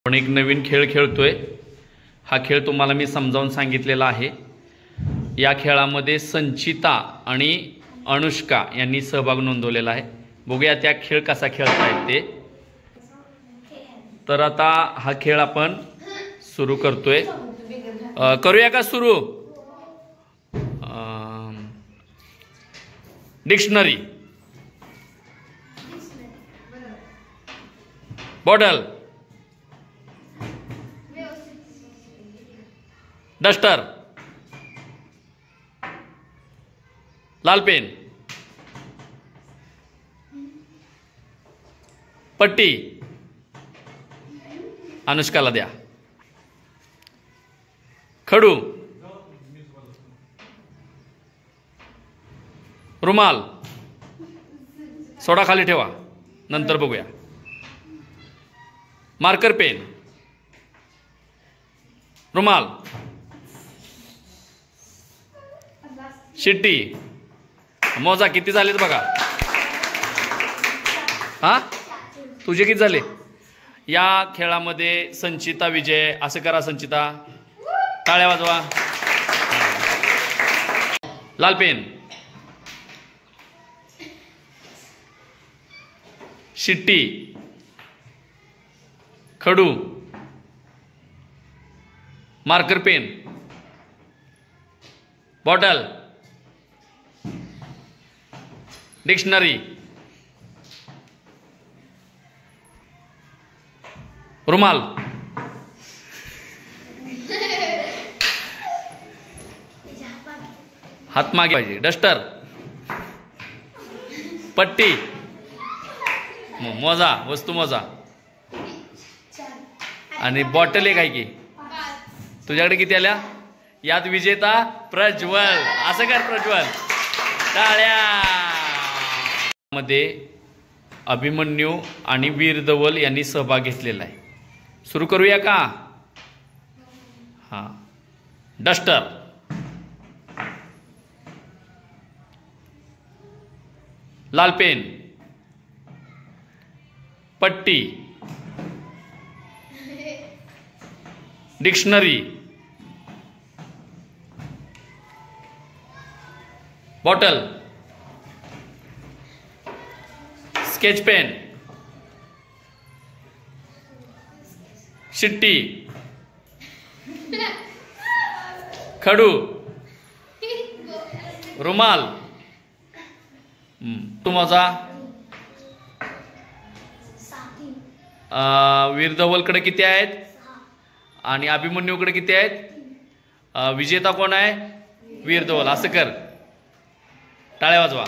आपण एक नवीन खेळ खेळतोय। हा खेळ तुम्हाला मी समजावून सांगितलेला आहे। या खेळामध्ये संचिता आणि अनुष्का यांनी सहभाग नोंदवलेला आहे। बघूया त्या खेळ कसा खेळतायत ते। तर आता हा खेळ आपण सुरू करतोय। करूया का सुरू? डिक्शनरी, बॉटल, डस्टर, लाल पेन, पट्टी, अनुष्काला द्या, खडू, रुमाल, सोडा खाली ठेवा, नंतर बघूया, मार्कर पेन, रुमाल, शिट्टी, मोजा किती झालेत बघा। हा तुझे किती झाले? या खेळामध्ये संचिता विजय। असं करा संचिता, टाळ्या वाजवा। लाल पेन, शिट्टी, खडू, मार्कर पेन, बॉटल, डिक्शनरी, रुमाल, हात मागे पाहिजे, डस्टर, पट्टी, मोजा, वस्तू मोजा, आणि बॉटल एक आहे की। तुझ्याकडे किती आल्या? यात विजेता प्रज्वल। असं कर प्रज्वल, टाळ्या। मध्ये अभिमन्यू आणि वीर धवल यांनी सहभाग घेतलेला आहे। सुरू करूया का? हा, डस्टर, लाल पेन, पट्टी, डिक्शनरी, बॉटल, स्केच पेन, शिट्टी, खडू, रुमाल, तू माझा। वीर धवलकडे किती आहेत आणि अभिमन्यूकडे किती आहेत? विजेता कोण आहे? वीर धवल। असं कर, टाळ्या वाजवा।